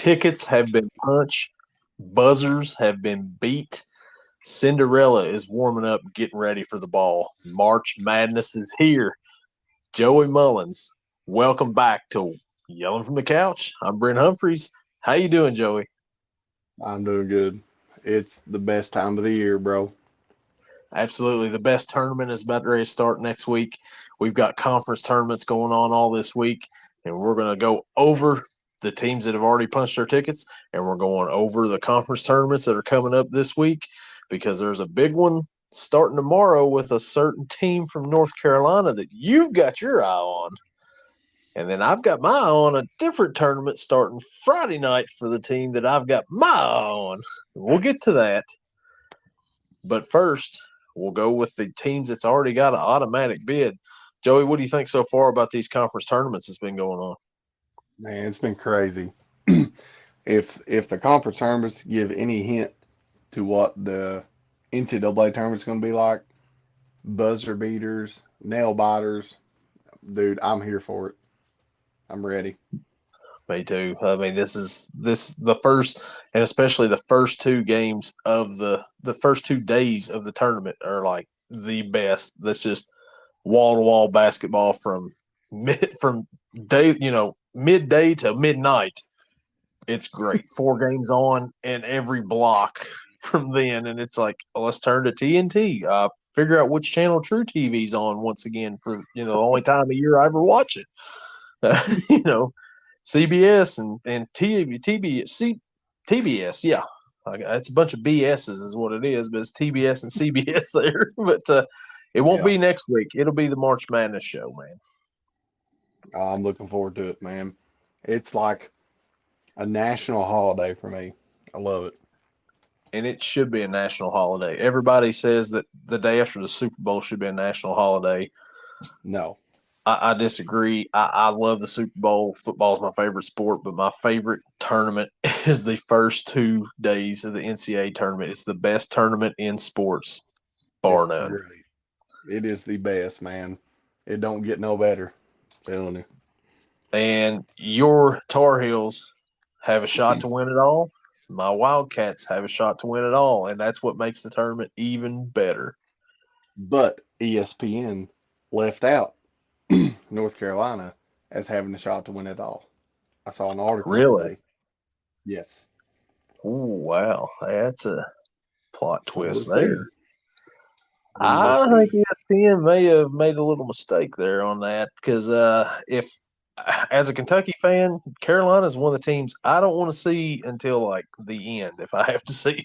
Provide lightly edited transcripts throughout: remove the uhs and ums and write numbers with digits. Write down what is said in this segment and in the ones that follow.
Tickets have been punched, buzzers have been beat. Cinderella is warming up, getting ready for the ball. March Madness is here. Joey Mullins, welcome back to Yelling from the Couch. I'm Brent Humphreys. How you doing, Joey? I'm doing good. It's the best time of the year, bro. Absolutely. The best tournament is about ready to start next week. We've got conference tournaments going on all this week, and we're going to go over the teams that have already punched their tickets, and we're going over the conference tournaments that are coming up this week because there's a big one starting tomorrow with a certain team from North Carolina that you've got your eye on. And then I've got my eye on a different tournament starting Friday night for the team that I've got my eye on. We'll get to that. But first, we'll go with the teams that's already got an automatic bid. Joey, what do you think so far about these conference tournaments that's been going on? Man, it's been crazy. If the conference tournaments give any hint to what the NCAA tournament's going to be like, buzzer beaters, nail biters, dude, I'm here for it. I'm ready. Me too. I mean, this the first, and especially the first two games of the first 2 days of the tournament are like the best. That's just wall to wall basketball from day midday to midnight. It's great. 4 games on and every block from then, and it's like, well, let's turn to TNT. Figure out which channel True TV's on once again for the only time of year I ever watch it. You know, CBS and TBS. Yeah, it's a bunch of BSs is what it is, but it's TBS and CBS there. But it won't Yeah, be next week. It'll be the March Madness show, man. I'm looking forward to it, man. It's like a national holiday for me. I love it. And it should be a national holiday. Everybody says that the day after the Super Bowl should be a national holiday. No, I disagree. I love the Super Bowl. Football is my favorite sport, but my favorite tournament is the first 2 days of the NCAA tournament. It's the best tournament in sports, bar it's none. great. It is the best, man. It don't get no better. Telling you. And your Tar Heels have a shot to win it all. My Wildcats have a shot to win it all, and that's what makes the tournament even better. But ESPN left out North Carolina as having a shot to win it all. I saw an article Really? today. Yes. Ooh, wow. That's a plot So twist we'll see. there. We will I think see. ESPN may have made a little mistake there on that because if, as a Kentucky fan, Carolina is one of the teams I don't want to see until like the end if I have to see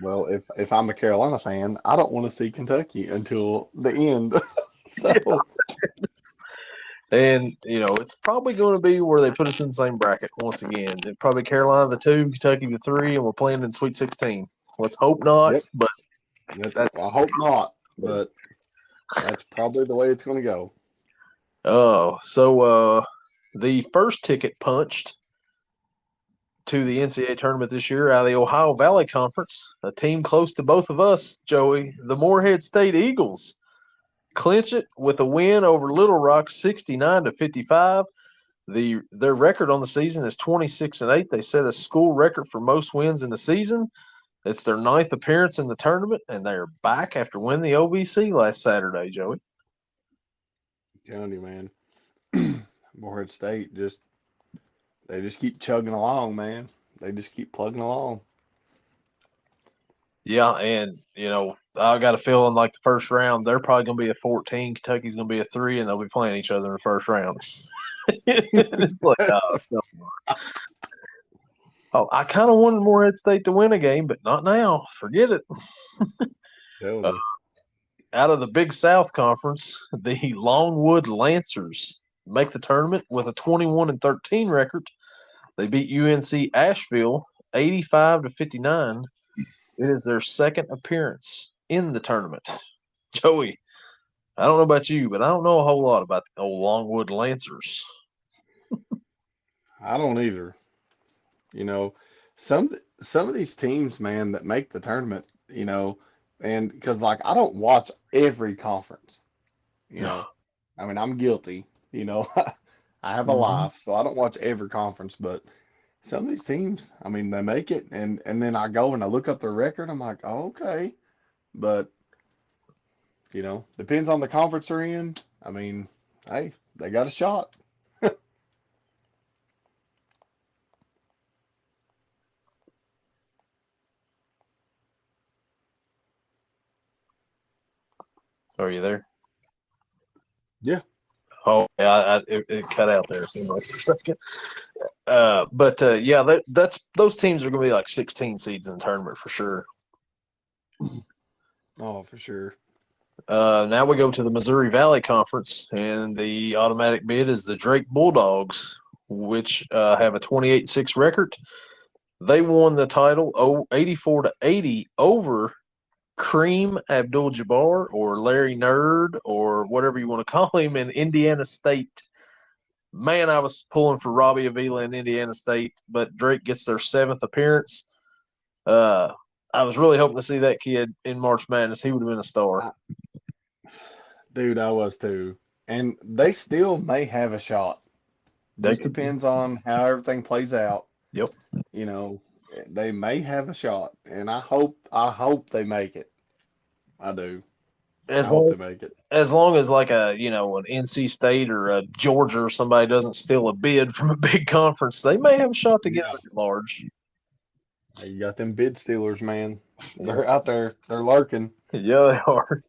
Well, if I'm a Carolina fan, I don't want to see Kentucky until the end. them. So And it's probably going to be where they put us in the same bracket once again. It probably Carolina the 2, Kentucky the 3, and we're playing in Sweet 16. Let's hope not, yep, but that's I hope not, but that's probably the way it's going to go. the first ticket punched to the NCAA tournament this year out of the Ohio Valley Conference, a team close to both of us, Joey, the Morehead State Eagles, clinch it with a win over Little Rock 69-55. Their record on the season is 26-8. They set a school record for most wins in the season. It's their ninth appearance in the tournament, and they're back after winning the OVC last Saturday, Joey. I'm telling you, man. Morehead State just keep chugging along, man. They just keep plugging along. Yeah, and I got a feeling like the first round they're probably going to be a 14, Kentucky's going to be a 3, and they'll be playing each other in the first round. It's like, no. Oh, I kind of wanted Morehead State to win a game, but not now. Forget it. Telling Uh, you. Out of the Big South Conference, the Longwood Lancers make the tournament with a 21-13 record. They beat UNC Asheville 85-59. It is their second appearance in the tournament. Joey, I don't know about you, but I don't know a whole lot about the old Longwood Lancers. I don't either. You know, some some of these teams, man, that make the tournament, and because like I don't watch every conference, you know. I'm guilty, I have a Mhm. life, so I don't watch every conference, but some of these teams, I mean, they make it, and then I go and I look up their record. I'm like, oh, okay, but depends on the conference they're in. I mean, hey, they got a shot. Are you there? Yeah, Oh, yeah, it cut out there. It seemed like for a second. Yeah, that's those teams are going to be like 16 seeds in the tournament for sure. oh, for sure. Now we go to the Missouri Valley Conference, and the automatic bid is the Drake Bulldogs, which have a 28-6 record. They won the title 84-80 over Kareem Abdul-Jabbar or Larry Nerd or whatever you want to call him in Indiana State. Man, I was pulling for Robbie Avila in Indiana State, but Drake gets their 7th appearance. Uh, I was really hoping to see that kid in March Madness. He would have been a star. I, Dude, I was too. And they still may have a shot. They Just could, depends on how everything plays out. yep. You know, they may have a shot, and I hope they make it. I do. I As hope long they make it. as long as like an NC State or a Georgia or somebody doesn't steal a bid from a big conference, they may have a shot to get Yeah. at large. You got them bid stealers, man. They're out there. They're lurking. Yeah, they are.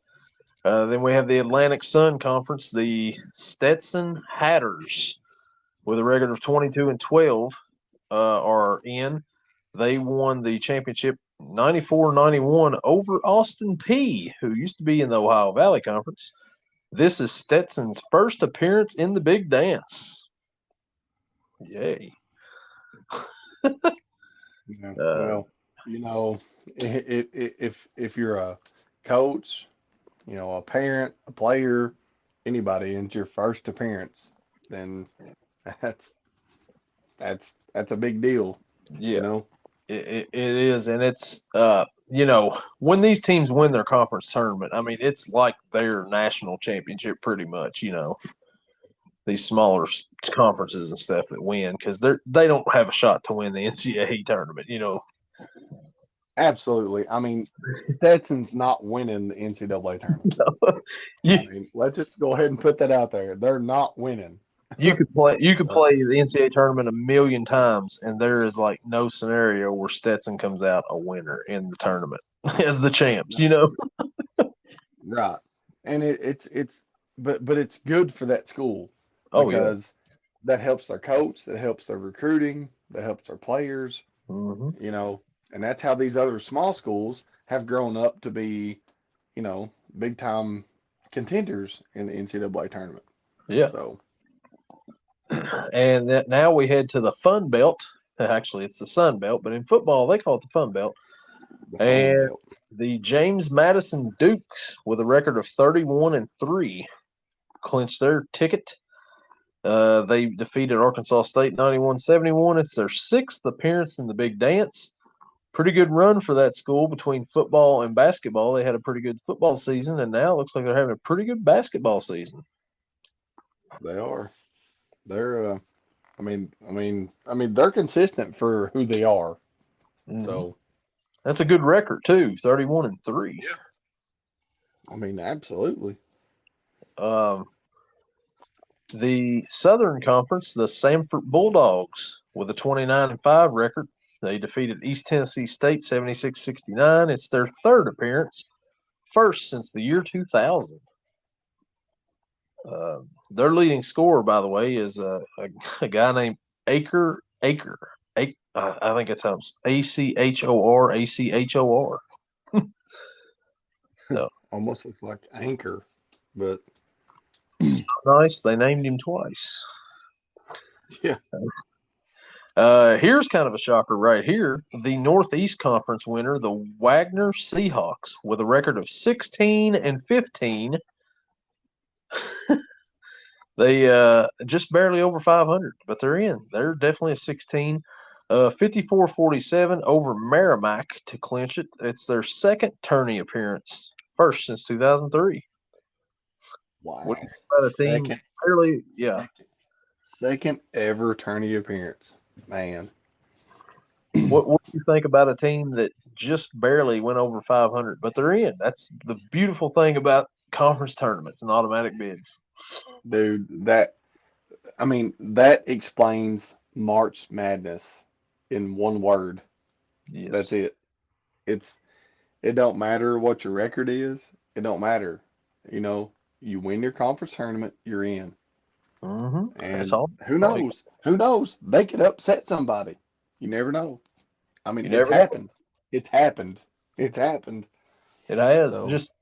Then we have the Atlantic Sun Conference, the Stetson Hatters, with a record of 22-12, are in. They won the championship 94-91 over Austin P, who used to be in the Ohio Valley Conference. This is Stetson's first appearance in the big dance. Yay. Yeah. Uh, Well, if you're a coach, a parent, a player, anybody, and it's your first appearance, then that's that's a big deal, you yeah, know. it is. And it's, when these teams win their conference tournament, I mean, it's like their national championship pretty much, these smaller conferences and stuff that win because they don't have a shot to win the NCAA tournament. Absolutely. I mean, Stetson's not winning the NCAA tournament. you I mean, let's just go ahead and put that out there. They're not winning. So, you could play the NCAA tournament a million times, and there is like no scenario where Stetson comes out a winner in the tournament as the champs. right. And but it's good for that school Oh yeah. because that helps their coach, that helps their recruiting, that helps their players, Hmm. you know, and that's how these other small schools have grown up to be, big time contenders in the NCAA tournament. Yeah. So, And now we head to the Fun Belt. Actually, it's the Sun Belt, but in football they call it the Fun Belt. the Fun And Belt. the James Madison Dukes, with a record of 31-3, clinched their ticket. They defeated Arkansas State 91-71. It's their 6th appearance in the Big Dance. Pretty good run for that school between football and basketball. They had a pretty good football season, and now it looks like they're having a pretty good basketball season. They are. They're they're consistent for who they are. Mm-hmm. So, That's a good record too, 31-3. yeah. I mean, absolutely. Um, the Southern Conference, the Samford Bulldogs, with a 29-5 record. They defeated East Tennessee State 76-69. It's their 3rd appearance, first since the year 2000. Their leading scorer, by the way, is a guy named Acre. I think it's Achor. So Almost looks like Anchor, but nice. They named him twice. yeah. Here's kind of a shocker right here. The Northeast Conference winner, the Wagner Seahawks, with a record of 16-15. They just barely over 500, but they're in. They're definitely a 16. 54-47 over Merrimack to clinch it. It's their 2nd tourney appearance, first since 2003. What do you Wow. think about a team? Second, Fairly, yeah. second, second ever tourney appearance. Man. What do you think about a team that just barely went over 500, but they're in? That's the beautiful thing about conference tournaments and automatic bids. Dude, that explains March Madness in one word. That's Yes. it. It's it don't matter what your record is. It don't matter. You know, you win your conference tournament, you're in. Mm-hmm. That's And all. who That's all. knows? Who knows? They could upset somebody. You never know. I mean, You it's never know. happened. It's happened. It's happened. It has. So, Just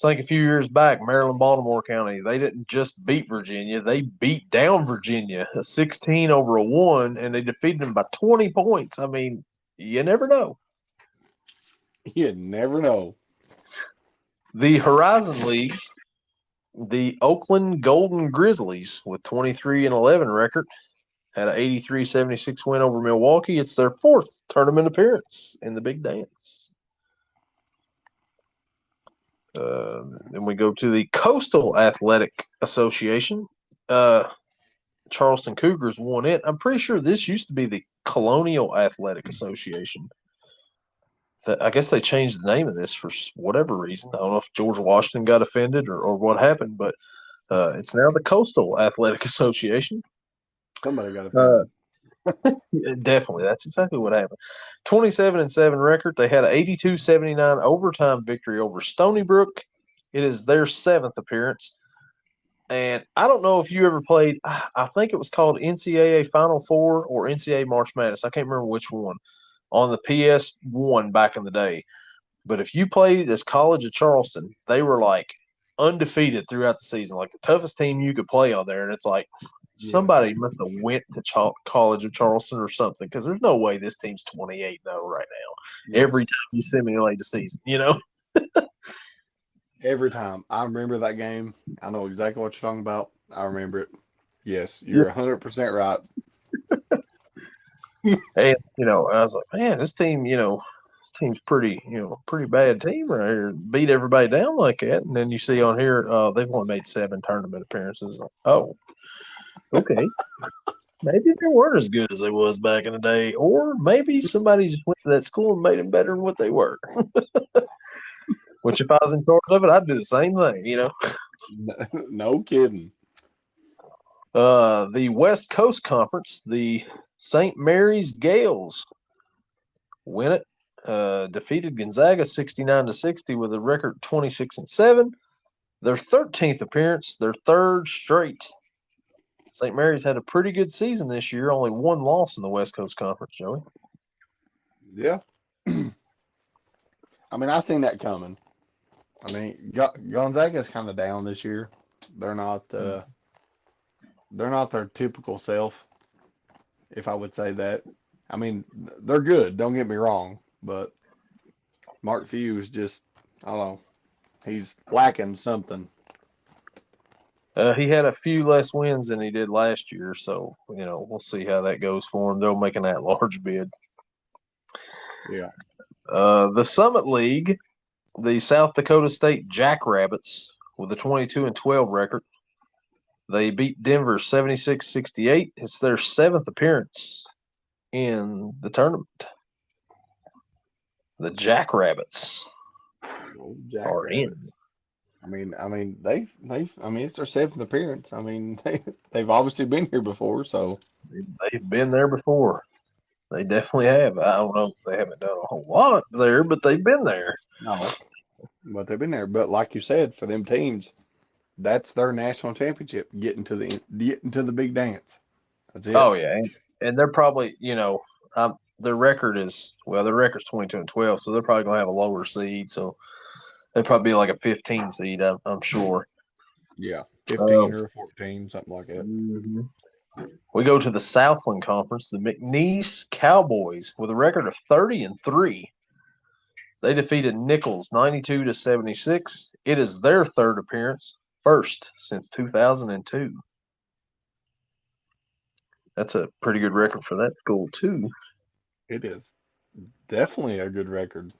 think a few years back, Maryland, Baltimore County, they didn't just beat Virginia, they beat down Virginia, a 16 over a 1, and they defeated them by 20 points. I mean, you never know. you never know. The Horizon League, the Oakland Golden Grizzlies with 23-11 record had an 83-76 win over Milwaukee. It's their fourth tournament appearance in the Big Dance. Then we go to the Coastal Athletic Association. Charleston Cougars won it. I'm pretty sure this used to be the Colonial Athletic Association. I guess they changed the name of this for whatever reason. I don't know if George Washington got offended or what happened, but it's now the Coastal Athletic Association. Somebody got Uh, offended. Definitely, that's exactly what happened. 27-7 record. They had an 82-79 overtime victory over Stony Brook. It is their seventh appearance. And I don't know if you ever played, I think it was called NCAA Final Four or NCAA March Madness. I can't remember which one on the PS1 back in the day. But if you played as College of Charleston, they were like undefeated throughout the season, like the toughest team you could play on there. And it's like Yes. somebody must have went to College of Charleston or something because there's no way this team's 28-0 right now. Every Yes. time you simulate the season, you know? Every time. I remember that game. I know exactly what you're talking about. I remember it. Yes, Yeah. you're 100% right. And, I was like, man, this team, this team's pretty bad team right here. Beat everybody down like that. And then you see on here, they've only made 7 tournament appearances. Oh, okay. Maybe they weren't as good as they was back in the day. Or maybe somebody just went to that school and made them better than what they were. Which if I was in charge of it, I'd do the same thing. No kidding. The West Coast Conference, the St. Mary's Gales win it. Defeated Gonzaga 69-60 with a record 26-7. Their 13th appearance, their third straight. St. Mary's had a pretty good season this year, only one loss in the West Coast Conference, Joey. Yeah. I mean, I seen that coming. I mean, Gonzaga's kind of down this year. They're not they're not their typical self, if I would say that. I mean, they're good, don't get me wrong, but Mark Few is just, I don't know, he's lacking something. He had a few less wins than he did last year, so we'll see how that goes for him. They'll make an at-large bid. Yeah. The Summit League, the South Dakota State Jackrabbits with a 22-12 record. They beat Denver 76-68. It's their 7th appearance in the tournament. The Jackrabbits are Jackrabbit. in. It's their seventh appearance. I mean, they've obviously been here before, so They've been there before. They definitely have. I don't know if they haven't done a whole lot there, but they've been there. no, but they've been there. But like you said, for them teams, that's their national championship, getting to the big dance. That's it. Oh yeah, and they're probably their record's 22-12, so they're probably gonna have a lower seed. So they'd probably be like a 15 seed, I'm sure. Yeah, Uh, 15 or 14, something like that. mhm. We go to the Southland Conference, the McNeese Cowboys with a record of 30-3. They defeated Nichols 92-76. It is their third appearance, first since 2002. That's a pretty good record for that school too. It is definitely a good record.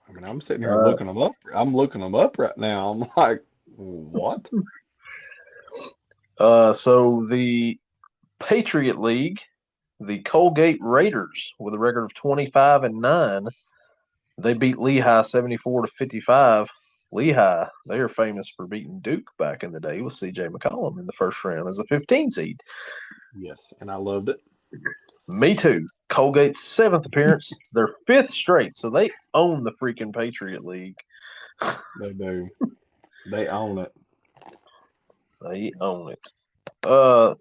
I mean, I'm sitting here Uh, looking them up. I'm looking them up right now. I'm like, what? so the Patriot League, the Colgate Raiders with a record of 25-9. They beat Lehigh 74-55. Lehigh, they are famous for beating Duke back in the day with C.J. McCollum in the first round as a 15 seed. Yes, and I loved it. Me too. Colgate's 7th appearance, their 5th straight, so they own the freaking Patriot League. They do. They own it. They own it.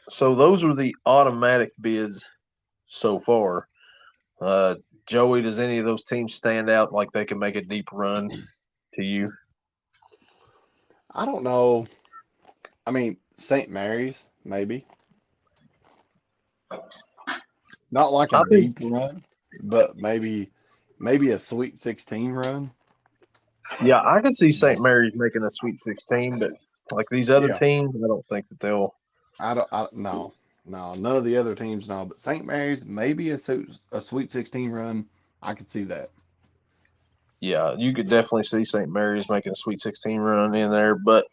So those are the automatic bids so far. Joey, does any of those teams stand out like they can make a deep run to you? I don't know. I mean, St. Mary's, maybe. Not like a I think, deep run, but maybe a Sweet 16 run. yeah, I could see St. That's Mary's making a Sweet 16, but like these other yeah. teams, I don't think that they'll. I no, no, none of the other teams no, but St. Mary's maybe a Sweet 16 run. I could see that. Yeah, you could definitely see St. Mary's making a Sweet 16 run in there, but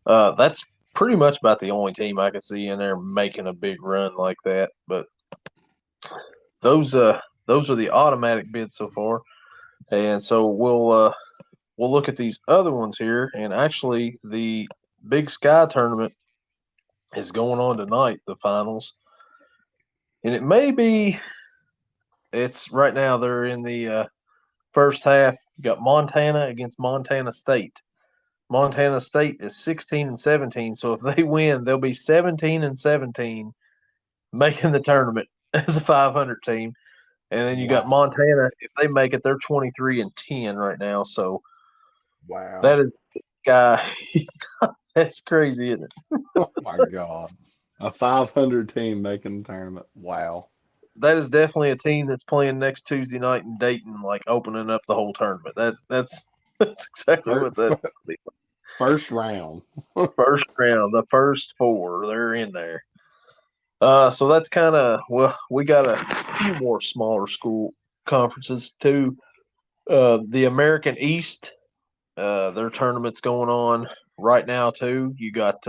that's pretty much about the only team I could see in there making a big run like that. But those those are the automatic bids so far, and so we'll look at these other ones here. And actually, the Big Sky tournament is going on tonight, the finals, and it may be. It's right now they're in the first half. You got Montana against Montana State. Montana State is 16-17, so if they win, they'll be 17-17, making the tournament as a 500 team. And then you got Wow, Montana. If they make it, they're 23-10 right now. So wow, that is guy. That's crazy, isn't it? oh my God, a 500 team making the tournament. Wow, That is definitely a team that's playing next Tuesday night in Dayton, like opening up the whole tournament. That's exactly what first, that first round. first round, the first four, they're in there. So that's kind of well, we got a few more smaller school conferences too. The American East, their tournament's going on right now too. You got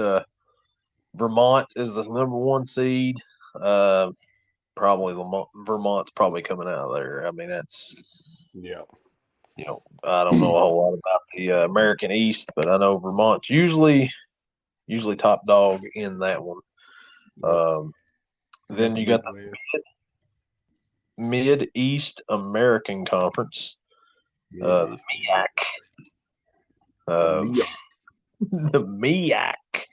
Vermont is the number one seed. Uh, probably Vermont's probably coming out of there. I mean, that's Yeah, I don't know a whole lot about the American East, but I know Vermont's usually top dog in that one. yep. Then In the you got Midwest. the Mid East American Conference, Mid the East. The MEAC. Mia. The MEAC.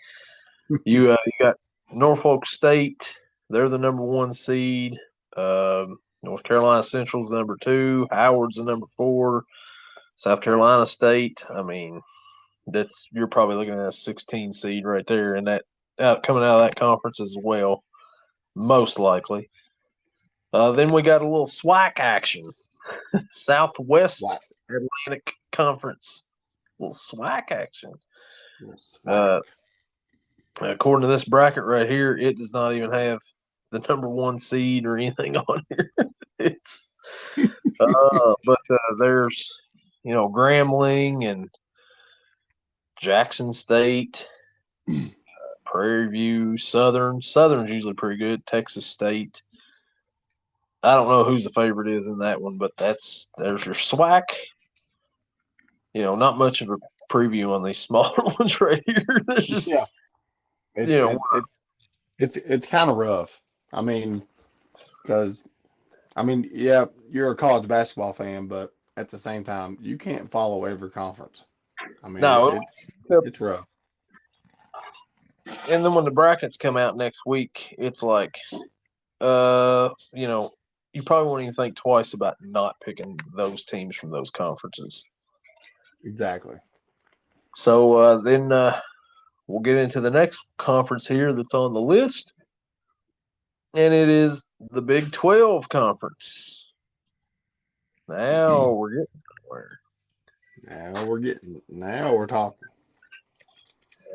You got Norfolk State. They're the number one seed. North Carolina Central's number two. Howard's the number four. South Carolina State. I mean, that's you're probably looking at a 16 seed right there, and that coming out of that conference as well, most likely. Then we got a little SWAC action, Swag. Southwest Atlantic Conference, a little SWAC action. Little swag. Uh, According to this bracket right here, it does not even have the number one seed or anything on here. It's but there's Grambling and Jackson State, Prairie View, Southern. Southern's usually pretty good. Texas State. I don't know who's the favorite is in that one, but there's your SWAC. Not much of a preview on these smaller ones right here. They're just Yeah, you it's know it, it's it's kind of rough. I mean, because yeah, you're a college basketball fan, but at the same time, you can't follow every conference. I mean, no. it's rough. And then when the brackets come out next week, it's like you probably won't even think twice about not picking those teams from those conferences. Exactly. So then we'll get into the next conference here that's on the list, and it is the Big 12 conference. Now we're getting somewhere. Now we're talking.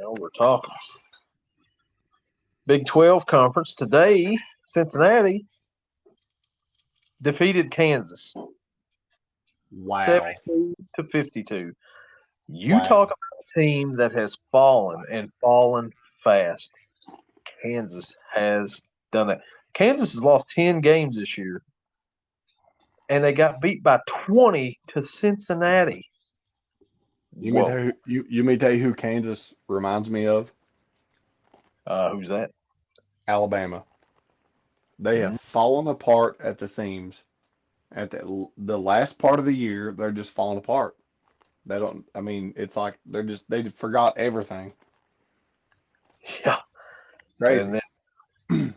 Now we're talking. Big 12 conference today. Cincinnati defeated Kansas Wow. 72-52. You talk Wow. about a team that has fallen and fallen fast. Kansas has done that. Kansas has lost 10 games this year, and they got beat by 20 to Cincinnati. Whoa. You may tell you who Kansas reminds me of? Who's that? Alabama. They have fallen apart at the seams. At the last part of the year, they're just falling apart. They don't. I mean, it's like they forgot everything. Yeah. Crazy. And then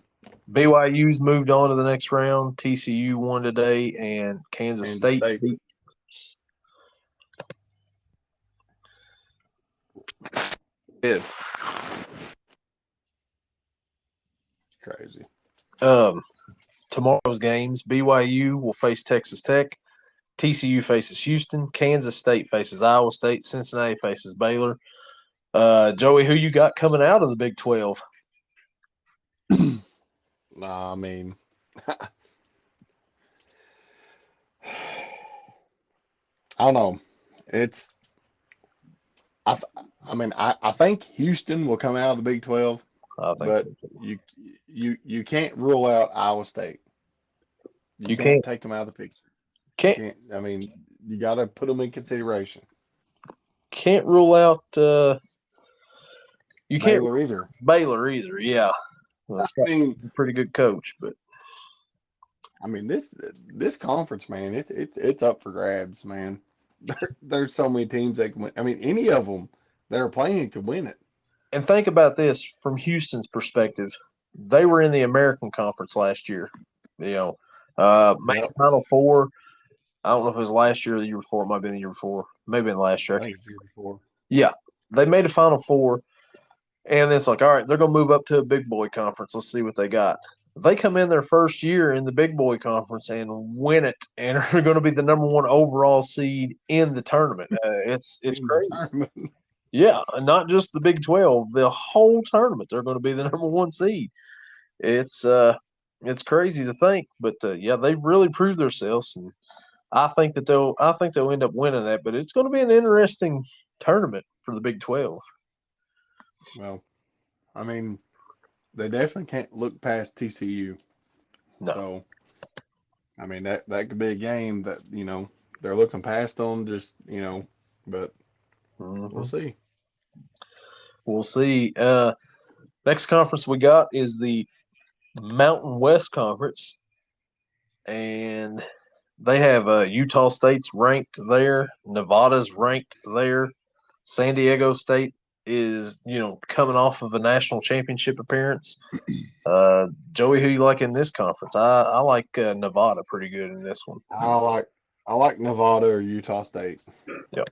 BYU's moved on to the next round. TCU won today, and Kansas And State they beat. crazy. Tomorrow's games: BYU will face Texas Tech. TCU faces Houston. Kansas State faces Iowa State. Cincinnati faces Baylor. Joey, who you got coming out of the Big 12? Nah, I mean, I don't know. It's I I mean I think Houston will come out of the Big 12, I think but so too. you can't rule out Iowa State. You You can't can't take them out of the picture. You can't can't. I mean, you got to put them in consideration. can't rule out you can't Baylor either. Baylor either. Yeah, well, I it's got mean, a pretty good coach, but this conference, man, it's up for grabs, man. There's so many teams that can win. I mean, any of them that are playing could win it. and think about this from Houston's perspective. They were in the American Conference last year. You know, made Yep. the Final Four. I don't know if it was last year or the year before. It might have been the year before. Maybe been last year. I think it's year before. Yeah, they made a Final Four, and it's like, all right, they're going to move up to a big boy conference. Let's see what they got. They come in their first year in the big boy conference and win it, and are going to be the number one overall seed in the tournament. It's In the crazy. tournament. Yeah, and not just the Big 12, the whole tournament. They're going to be the number one seed. It's it's crazy to think, but yeah, they really proved themselves, and I think they'll end up winning that. But it's going to be an interesting tournament for the Big 12. Well, I mean, they definitely can't look past TCU. No. So, I mean, that could be a game that, they're looking past them, just, but we'll Hmm. see. We'll see. Next conference we got is the Mountain West Conference, and they have Utah State's ranked there, Nevada's ranked there, San Diego State is coming off of a national championship appearance. Joey, who you like in this conference? I like Nevada pretty good in this one. I like I like Nevada or Utah State. Yep,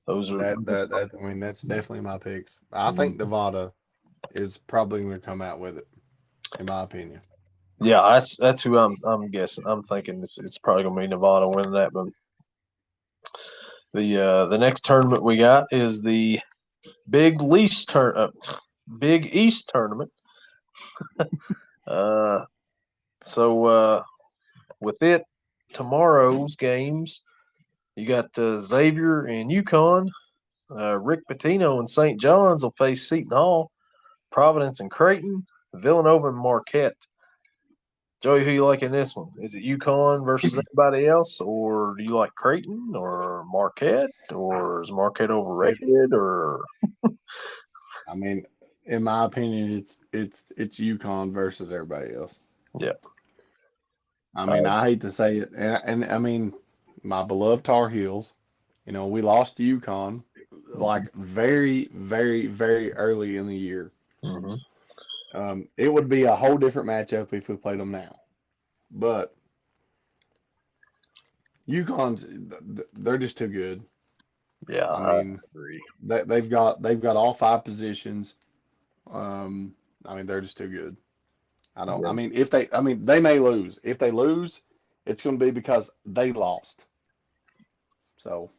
those are. I mean, that's definitely my picks. I think Nevada is probably going to come out with it, in my opinion. Yeah, that's who I'm guessing. I'm thinking it's probably gonna be Nevada winning that. But the next tournament we got is the Big East tournament. Uh, so with it, tomorrow's games, you got Xavier and UConn. Rick Pitino and St. John's will face Seton Hall, Providence and Creighton, Villanova and Marquette. Joey, who you like in this one? Is it UConn versus anybody else, or do you like Creighton or Marquette, or is Marquette It's, overrated? Or I mean, in my opinion, it's UConn versus everybody else. yeah, I uh, mean, I hate to say it, and I mean, my beloved Tar Heels. We lost to UConn like very, very, very early in the year. mm-hmm. It would be a whole different matchup if we played them now. But UConn's they're just too good. Yeah, I I mean, agree. they've got all five positions. I mean, they're just too good. I don't. Yeah. I mean, they may lose. If they lose, it's going to be because they lost. So,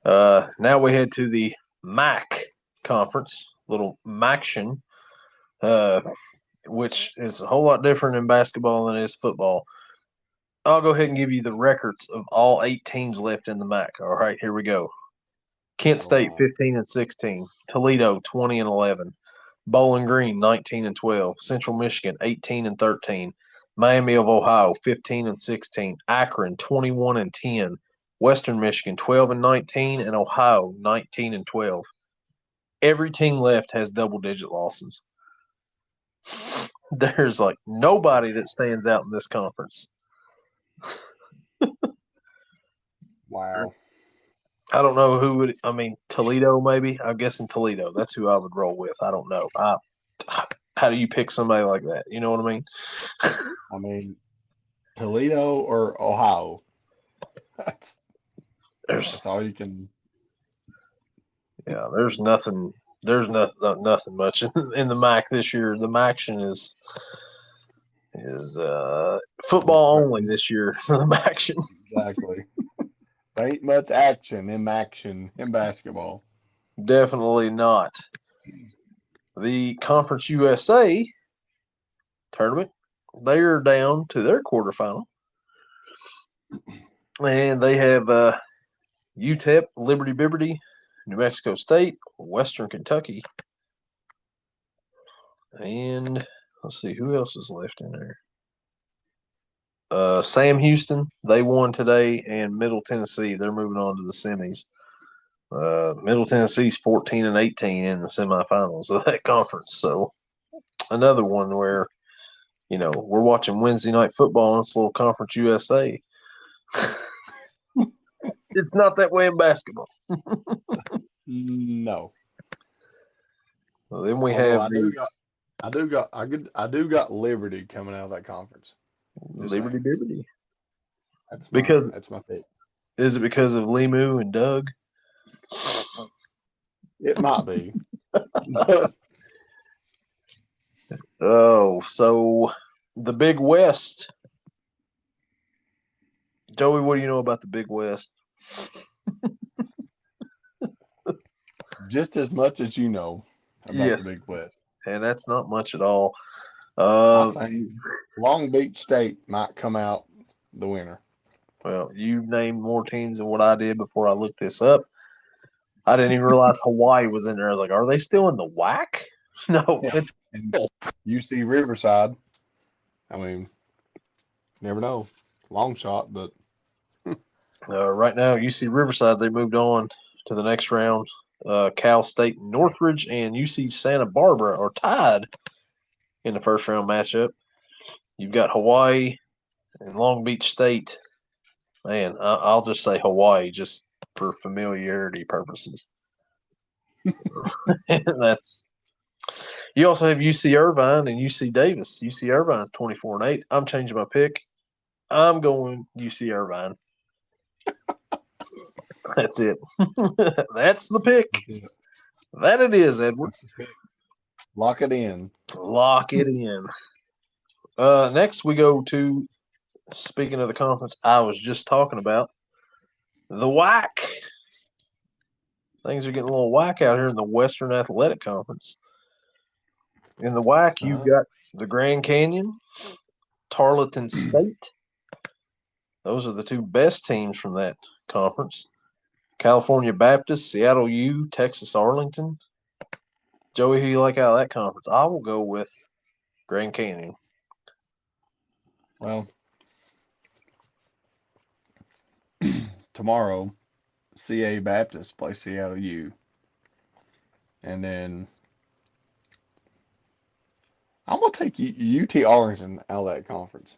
Now we head to the MAC conference, little MACtion, uh, which is a whole lot different in basketball than it is football. I'll go ahead and give you the records of all 8 teams left in the MAC. All right, here we go. Kent oh State my, 15 and 16, Toledo 20 and 11, Bowling Green 19-12, Central Michigan 18-13, Miami of Ohio 15-16, Akron 21-10, Western Michigan 12-19, and Ohio 19-12. Every team left has double-digit losses. There's like nobody that stands out in this conference. Wow. I don't know who would. I mean, Toledo maybe. I'm guessing Toledo. That's who I would roll with. I don't know. How do you pick somebody like that? You know what I mean? I mean, Toledo or Ohio. That's There's all you can. yeah. There's nothing. There's nothing much in the MAC this year. The MACtion is football only this year for the MACtion. Exactly. There ain't much action in basketball. Definitely not. The Conference USA tournament, they're down to their quarterfinal. And they have UTEP, Liberty Bibberty, New Mexico State, Western Kentucky. And let's see, who else is left in there? Sam Houston, they won today, and Middle Tennessee, they're moving on to the semis. Middle Tennessee's 14-18 in the semifinals of that conference. So another one where, we're watching Wednesday night football in this little Conference USA. It's not that way in basketball. No. Well, then we Although have I do got Liberty coming out of that conference. Liberty Liberty. That's my pick. Is it because of Limu and Doug? It might be. Oh, so the Big West. Joey, what do you know about the Big West? Just as much as you know about the Big West. And that's not much at all. I think Long Beach State might come out the winner. Well, you named more teams than what I did before I looked this up. I didn't even realize Hawaii was in there. I was like, are they still in the WAC? No, Yeah. it's UC Riverside. I mean, never know. Long shot, but right now UC Riverside, they moved on to the next round. Cal State Northridge and UC Santa Barbara are tied in the first round matchup. You've got Hawaii and Long Beach State. Man, I'll just say Hawaii just for familiarity purposes. That's. You also have UC Irvine and UC Davis. UC Irvine's 24-8. I'm changing my pick. I'm going UC Irvine. That's it. That's the pick. That it is, Edward. Lock it in. Lock it in. Next, we go to, speaking of the conference I was just talking about, the WAC. Things are getting a little whack out here in the Western Athletic Conference. In the WAC, you've got the Grand Canyon, Tarleton State. Those are the two best teams from that conference. California Baptist, Seattle U, Texas Arlington. Joey, who you like out of that conference? I will go with Grand Canyon. Well, tomorrow, CA Baptist plays Seattle U. And then I'm going to take UT Arlington out of that conference.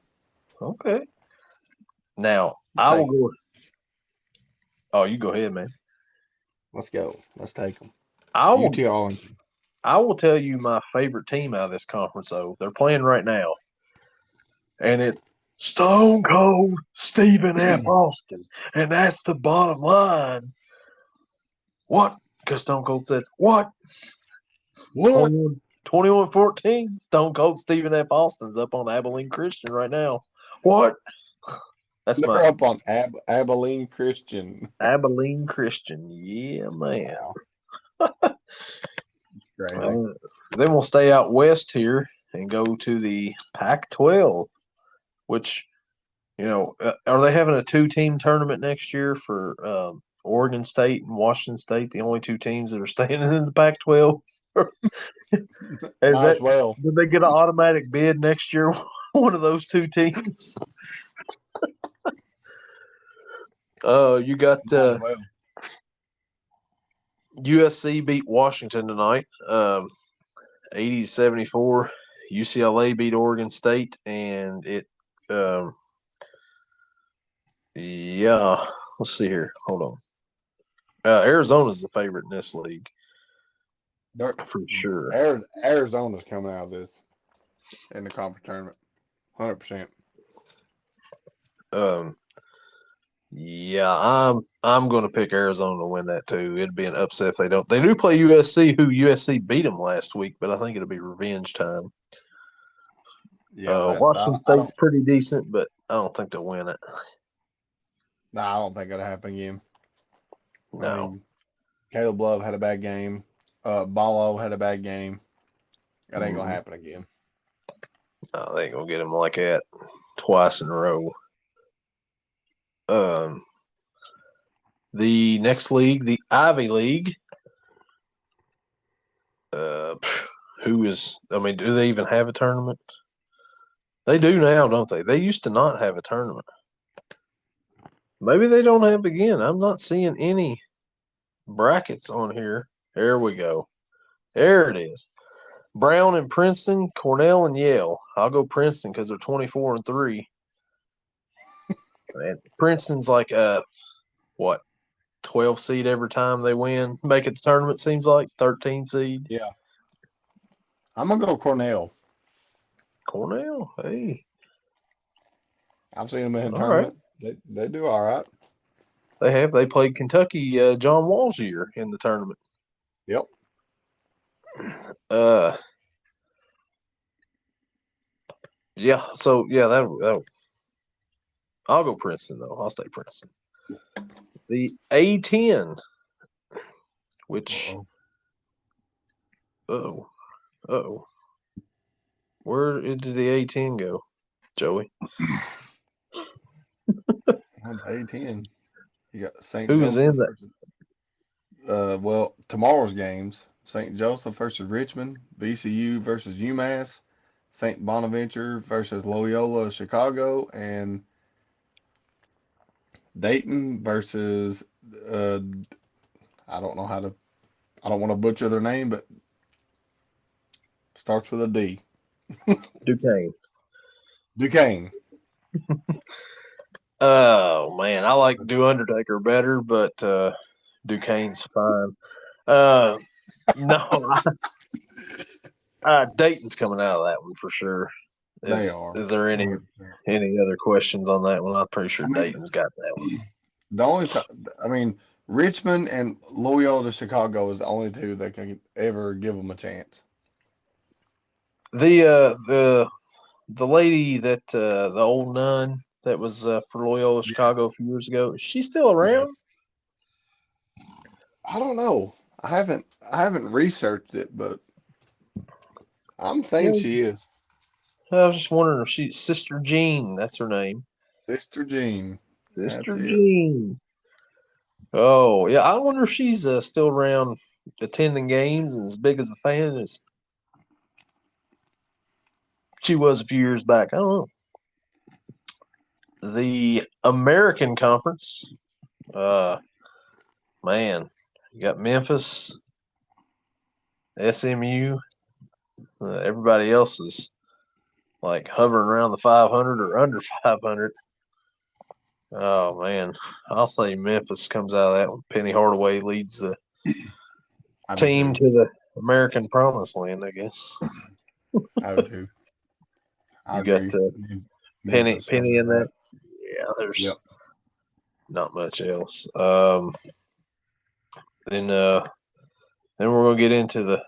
Okay. Now, I will go. Oh, you go ahead, man. Let's go. Let's take them. UT Arlington. I will tell you my favorite team out of this conference, though. They're playing right now. And it's Stone Cold Stephen F. Austin. And that's the bottom line. What? Because Stone Cold says, what? 21-14. Stone Cold Stephen F. Austin's up on Abilene Christian right now. What? They're up on Abilene Christian. Abilene Christian. Yeah, man. Wow. Great. Then we'll stay out west here and go to the Pac-12, which, are they having a two-team tournament next year for Oregon State and Washington State, the only two teams that are staying in the Pac-12? Is Might that as well. did they get an automatic bid next year? One of those two teams. You got Might as well. USC beat Washington tonight, 80-74. UCLA beat Oregon State, and yeah. Let's see here. Hold on. Arizona's the favorite in this league They're- for sure. Arizona's coming out of this in the conference tournament, 100%. Yeah, I'm going to pick Arizona to win that too. It'd be an upset if they don't. They do play USC, who USC beat them last week, but I think it'll be revenge time. Yeah, Washington I State's don't. pretty decent, but I don't think they'll win it. Nah, I don't think it'll happen again. I No, mean, Caleb Love had a bad game. Ballo had a bad game. That ain't gonna happen again. no, they ain't gonna get them like that twice in a row. The next league, the Ivy League. Who is? I mean, do they even have a tournament? They do now, don't they? They used to not have a tournament. Maybe they don't have again. I'm not seeing any brackets on here. There we go. There it is. Brown and Princeton, Cornell and Yale. I'll go Princeton because they're 24-3. And Princeton's like a what 12 seed every time they win, make it the tournament. Seems like 13 seed. Yeah, I'm gonna go Cornell. Cornell, hey, I've seen them in the all right. tournament. They do all right. They played Kentucky, John Wall's year in the tournament. Yep. Uh, yeah. So yeah, that I'll go Princeton though. I'll stay Princeton. The A10, which Uh-oh. oh, where did the A10 go, Joey? On A10, you got St. Who is in Joseph that? versus. Well, tomorrow's games: St. Joseph versus Richmond, VCU versus UMass, St. Bonaventure versus Loyola Chicago, and Dayton versus. Uh, I don't know how to. I don't want to butcher their name, but starts with a D. Duquesne. Duquesne. Oh man, I like Do Undertaker better, but Duquesne's fine. No, Dayton's coming out of that one for sure. They Is are is there 100%. any other questions on that one? I'm pretty sure I mean, Dayton's got that one. the only time, I mean, Richmond and Loyola Chicago is the only two that can ever give them a chance. The lady that the old nun that was for Loyola Yeah. Chicago a few years ago, is she still Yeah. around? I don't know. I haven't researched it, but I'm saying Yeah, she is. I was just wondering if she's Sister Jean. That's her name, Sister Jean. That's Sister it. Jean. Oh yeah, I wonder if she's still around attending games and as big as a fan as she was a few years back. I don't know. The American Conference, uh, man, you got Memphis, SMU. Everybody else is like hovering around the 500 or under 500. Oh man, I'll say Memphis comes out of that one. Penny Hardaway leads the I do team too. to the American Promised Land, I guess. I do too. I You got agree. Memphis has Penny it in that. right. Yeah, Yep. there's not much else. Then then we're gonna get into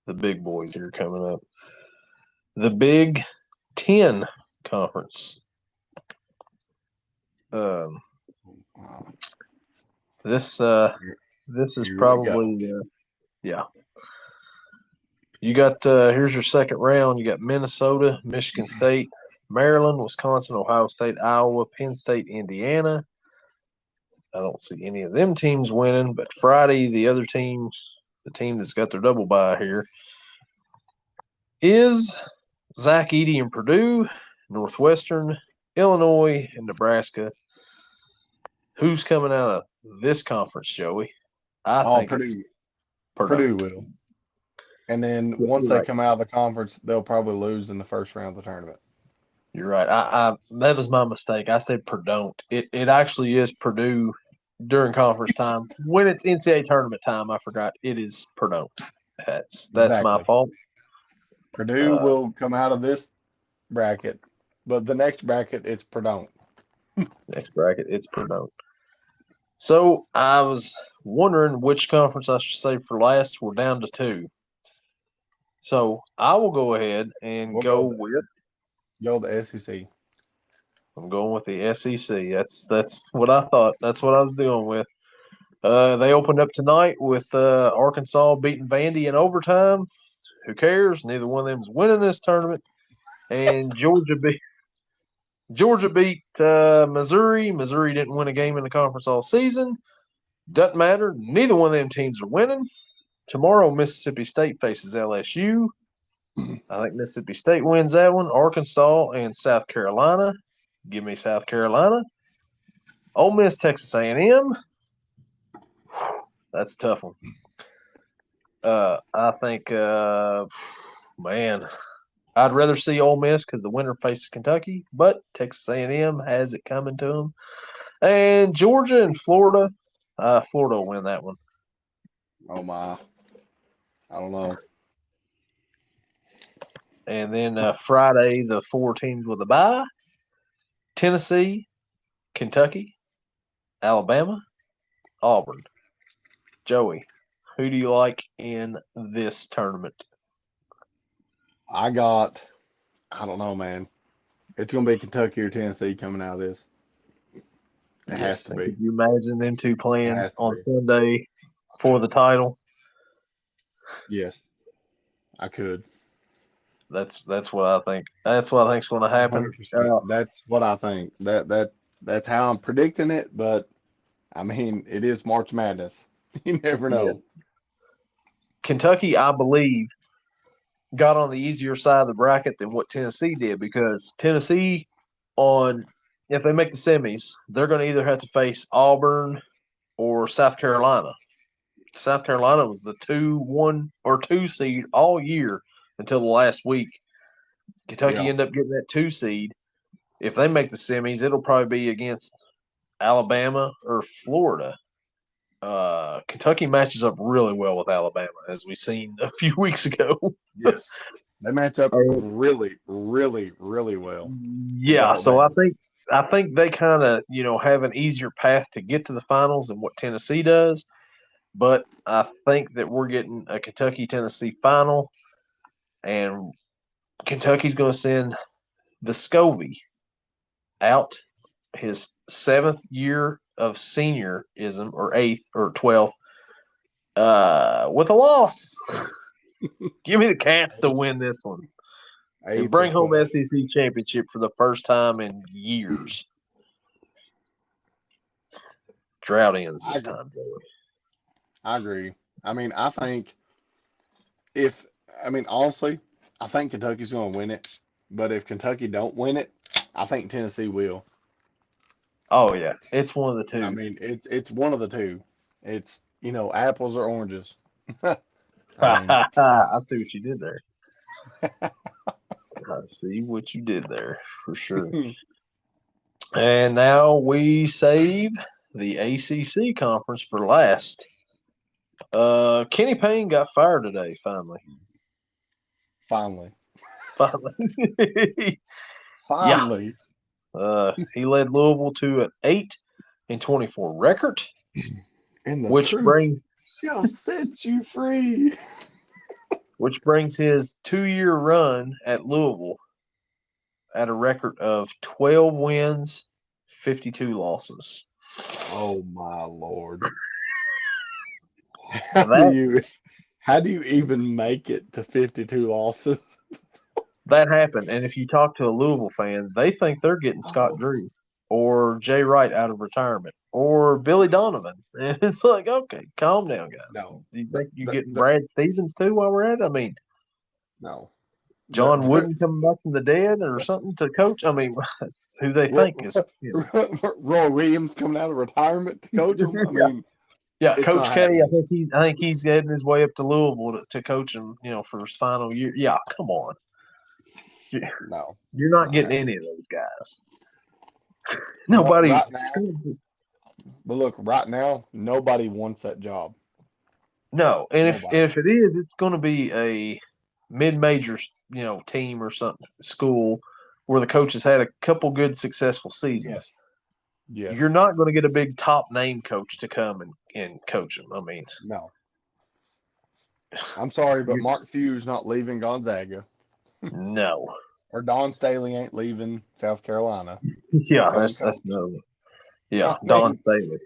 the big boys here coming up. The Big Ten Conference. Um, Wow. this Here, this is here we go. probably yeah. You got here's your second round. You got Minnesota, Michigan State, Maryland, Wisconsin, Ohio State, Iowa, Penn State, Indiana. I don't see any of them teams winning, but Friday the other teams the team that's got their double bye here, is Zach Edey and Purdue, Northwestern, Illinois, and Nebraska. Who's coming out of this conference, Joey? I think it's Purdue. Purdue. Purdue will. And then once they come out of the conference, they'll probably lose in the first round of the tournament. You're right. I that was my mistake. I said Purdue. It actually is Purdue during conference time. When it's NCAA tournament time, I forgot it is Purdue. That's my fault. Purdue will come out of this bracket, but the next bracket it's Purdue. Next bracket it's Purdue. So I was wondering which conference I should save for last. We're down to two. So I will go ahead and go with the SEC. I'm going with the SEC. That's what I thought. That's what I was doing with. They opened up tonight with Arkansas beating Vandy in overtime. Who cares? Neither one of them is winning this tournament. And Georgia beat Missouri. Missouri didn't win a game in the conference all season. Doesn't matter. Neither one of them teams are winning. Tomorrow, Mississippi State faces LSU. I think Mississippi State wins that one. Arkansas and South Carolina. Give me South Carolina. Ole Miss, Texas A&M. That's a tough one. I think, man, I'd rather see Ole Miss because the winner faces Kentucky, but Texas A&M has it coming to them. And Georgia and Florida. Florida will win that one. Oh, my. I don't know. And then Friday, the four teams with a bye. Tennessee, Kentucky, Alabama, Auburn. Joey, who do you like in this tournament? I don't know, man. It's going to be Kentucky or Tennessee coming out of this. It has to be. Could you imagine them two playing on Sunday for the title? Yes, I could. That's what I think. That's what I think's going to happen. That's what I think. That's how I'm predicting it. But I mean, it is March Madness. You never know. Yes. Kentucky, I believe, got on the easier side of the bracket than what Tennessee did because Tennessee, if they make the semis, they're going to either have to face Auburn or South Carolina. South Carolina was the 2 seed all year until the last week. Kentucky ended up getting that 2 seed. If they make the semis, it'll probably be against Alabama or Florida. Kentucky matches up really well with Alabama, as we seen a few weeks ago. Yes, they match up really, really, really well. Yeah, so I think they kind of have an easier path to get to the finals than what Tennessee does. But I think that we're getting a Kentucky-Tennessee final, and Kentucky's going to send Vescovi out his 7th year of seniorism, or 8th or 12th, with a loss. Give me the Cats to win this one and bring home SEC championship for the first time in years. Drought ends this time, Joey. I agree. I mean, honestly, I think Kentucky's going to win it. But if Kentucky don't win it, I think Tennessee will. Oh, yeah. It's one of the two. I mean, it's one of the two. It's, apples or oranges. I see what you did there. I see what you did there, for sure. And now we save the ACC conference for last. Kenny Payne got fired today, finally. Finally. Yeah. He led Louisville to an 8-24 record, which shall set you free. Which brings his 2-year run at Louisville at a record of 12 wins, 52 losses. Oh my Lord! How do you even make it to 52 losses? That happened, and if you talk to a Louisville fan, they think they're getting Scott Drew. or Jay Wright out of retirement, or Billy Donovan. And it's like, okay, calm down, guys. No, Do you think you're getting the Brad Stevens too while we're at it? I mean, no. John The Wooden coming back from the dead or something to coach? I mean, that's who they think is, Roy Williams coming out of retirement to coach them. I yeah. mean, Yeah, it's Coach not K. happening. I think he's heading his way up to Louisville to coach him. For his final year. Yeah, come on. No, You're it's not not getting happening. any of those guys. But Nobody. right now, but look, right now, nobody wants that job. No, and Nobody. if it is, it's going to be a mid-major, team or something school where the coach has had a couple good successful Yes. seasons. Yes. You're not going to get a big top name coach to come and coach them. I mean, No. I'm sorry, but you, Mark Few's not leaving Gonzaga, no. or Don Staley ain't leaving South Carolina to Yeah, come that's coach. no. Yeah, I Don mean, Staley.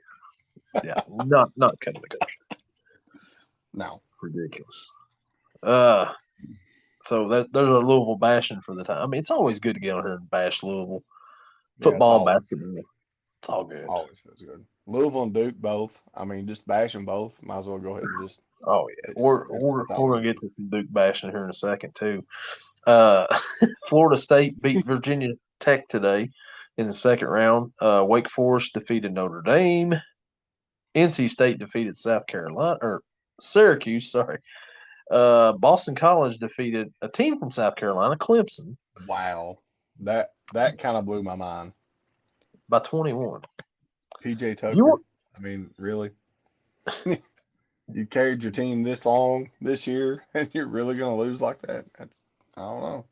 Yeah, not coming to coach. no. Ridiculous. So there's a Louisville bashing for the time. I mean, it's always good to get on here and bash Louisville Yeah, it's football, always basketball. It's all good. always feels good. Louisville and Duke both. I mean, just bash them both. Might as well go ahead and just Oh yeah, it's we're it's, we're it's all we're gonna good. get to some Duke bashing here in a second too. Uh, Florida State beat Virginia Tech today in the second round. Wake Forest defeated Notre Dame. NC State defeated South Carolina or Syracuse. Sorry. Boston College defeated a team from South Carolina, Clemson, Wow, that kind of blew my mind. by 21. PJ You Tucker. I mean, really? You carried your team this long this year, and you're really gonna lose like that? I don't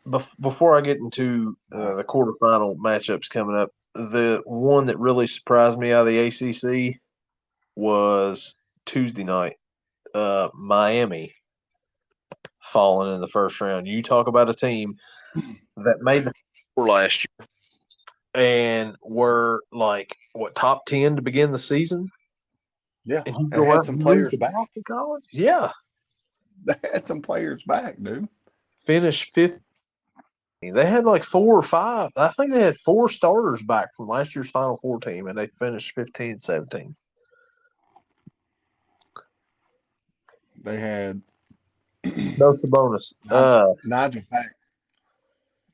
know. Before I get into Wow. the quarterfinal matchups coming up, the one that really surprised me out of the ACC was Tuesday night. Miami falling in the first round. You talk about a team that made the four last year and were like what top 10 to begin the season, Yeah, and you and go had out some and lose players to back. Boston College. Yeah, They had some players back, dude. finish fifth. They had like four or five. I think they had four starters back from last year's Final Four team, and they finished 15-17. They had No Sabonis. Nigel Pack.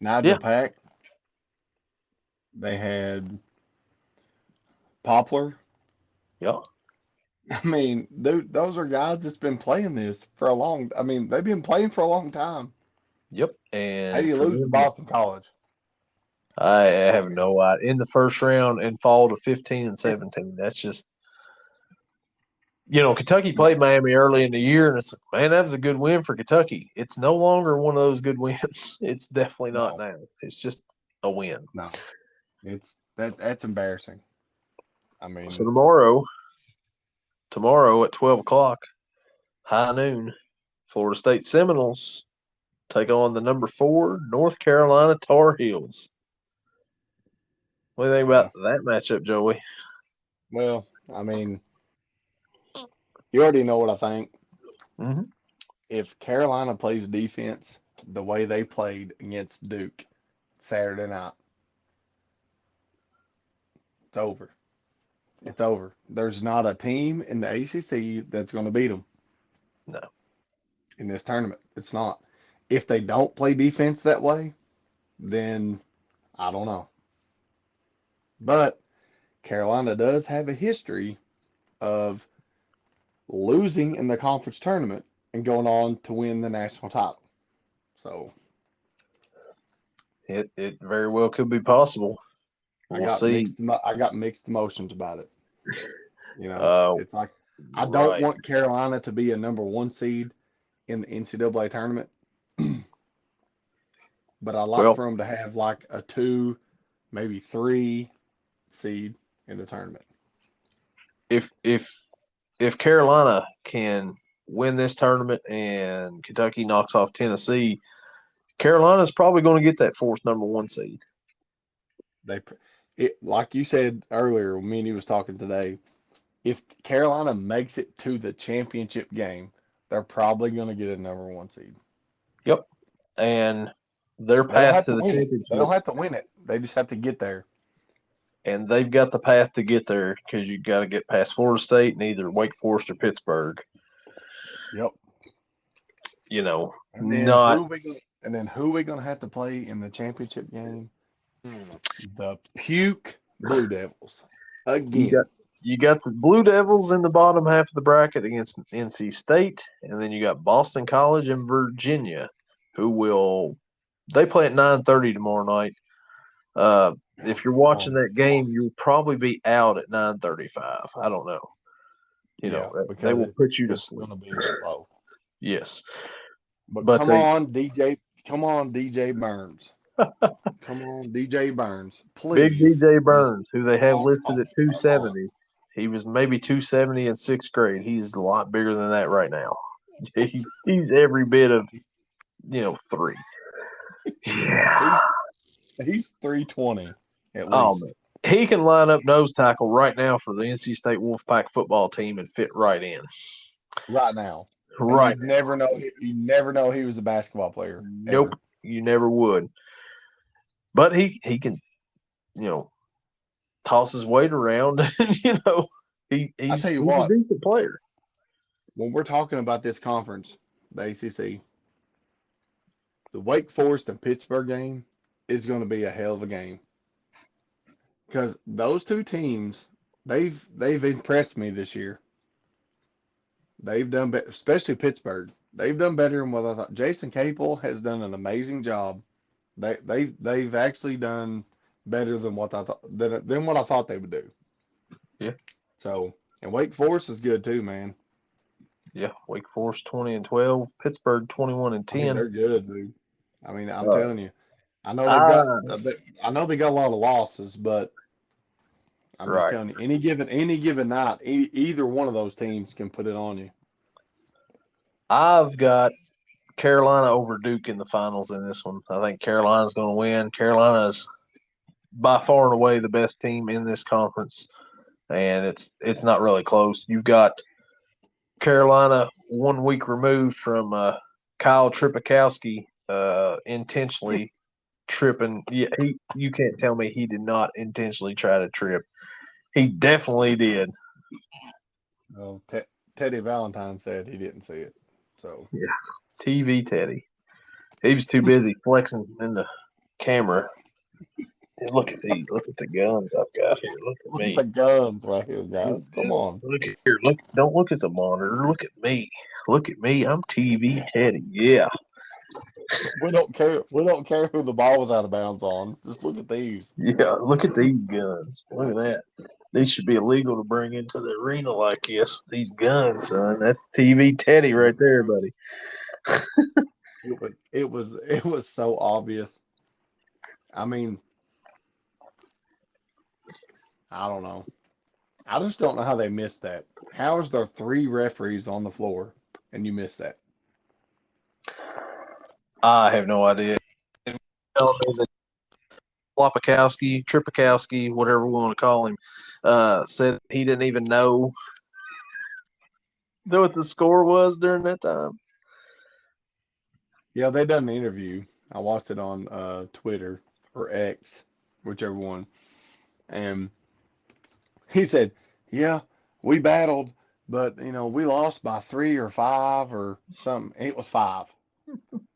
Yeah, Nigel Pack. They had Poplar. yeah, I mean, those are guys that's been playing this for a long. I mean, they've been playing for a long time. yep. How do And you for lose to them, Boston College? I I have mean, no idea. In the first round and fall to 15-17. That's just Kentucky yeah, played Miami early in the year, and it's like, man, that was a good win for Kentucky. It's no longer one of those good wins. It's definitely not no, now. It's just a win. no. That's embarrassing. I So mean, tomorrow at 12 o'clock, high noon, Florida State Seminoles take on the number 4 North Carolina Tar Heels. What do you think yeah. about that matchup, Joey? Well, I mean, you already know what I think. Mm-hmm. If Carolina plays defense the way they played against Duke Saturday night, it's over. It's over. There's not a team in the ACC that's going to beat them No. in this tournament. It's not. If they don't play defense that way, then I don't know. But Carolina does have a history of losing in the conference tournament and going on to win the national title. So It very well could be possible. We'll see. I got mixed emotions about it. You know, Uh, it's like I don't right. want Carolina to be a number one seed in the NCAA tournament, but I like Well, for them to have like a two, maybe three seed in the tournament. if if if Carolina can win this tournament and Kentucky knocks off Tennessee, Carolina's probably going to get that fourth number 1 seed. They, like you said earlier, when me and you was talking today, if Carolina makes it to the championship game, they're probably going to get a number one seed. Yep. And their They don't path have to to the win it. They championship. don't have to win it. They just have to get there. and they've got the path to get there because you got to get past Florida State and either Wake Forest or Pittsburgh. Yep. You know, And then not who we gonna have to play in the championship game? hmm, The puke Blue Devils you got again. you got the Blue Devils in the bottom half of the bracket against NC State, and then you got Boston College and Virginia, who will they play at 9:30 tomorrow night. Oh, If you're come watching on, that come game, on. you'll probably be out at 9:35. I don't know. You know, Yeah, they because will put you to it's sleep. gonna be slow. Yes, But but they Come on, DJ Burns. Come on, DJ Burns. big Please, DJ just Burns, who they have come listed on, at come on. 270. He was maybe 270 in sixth grade. He's a lot bigger than that right now. He's every bit of 3. Yeah. He's he's 320 at Oh man, least. he can line up nose tackle right now for the NC State Wolfpack football team and fit right in. Right now. And Right. you'd never know he was a basketball player Nope, ever. you never would. But he can you know toss his weight around, and I tell he's you he's a what, decent player. when we're talking about this conference, the ACC, the Wake Forest and Pittsburgh game is going to be a hell of a game because those two teams, they've impressed me this year. They've done better, especially Pittsburgh. They've done better than what I thought. Jason Capel has done an amazing job. They've actually done better than what I thought than what I thought they would do. Yeah, So, and Wake Forest is good too, man. yeah. Wake Forest 20-12, Pittsburgh 21 and I mean, 10. they're good, dude. I mean, I'm Uh, telling you. I know they've got I I know they got a lot of losses, but I'm just right. telling you, any given night, either one of those teams can put it on you. I've got Carolina over Duke in the finals in this one. I think Carolina's going to win. Carolina's by far and away the best team in this conference, and it's not really close. You've got Carolina 1 week removed from Kyle Tripakowski intentionally tripping. Yeah, you can't tell me he did not intentionally try to trip. He definitely did. Well, Teddy Valentine said he didn't see it, so Yeah, TV Teddy. He was too busy flexing in the camera. And look at these. Look at the guns I've got here. Look at look at the me. guns right here, guys. Come on. Look at here. Look. Don't look at the monitor. Look at me. Look at me. I'm TV Teddy. Yeah. We don't care. We don't care who the ball was out of bounds on. Just look at these. Yeah. Look at these guns. Look at that. These should be illegal to bring into the arena like this. These guns, son. That's TV Teddy right there, buddy. It was so obvious. I mean, I don't know. I just don't know how they missed that. How is there three referees on the floor and you missed that? I have no idea. Tripakowski, whatever we want to call him, said he didn't even know what the score was during that time. Yeah, they done an interview. I watched it on Twitter or X, whichever one, and he said, "Yeah, we battled, but we lost by 3 or 5 or something. It was 5.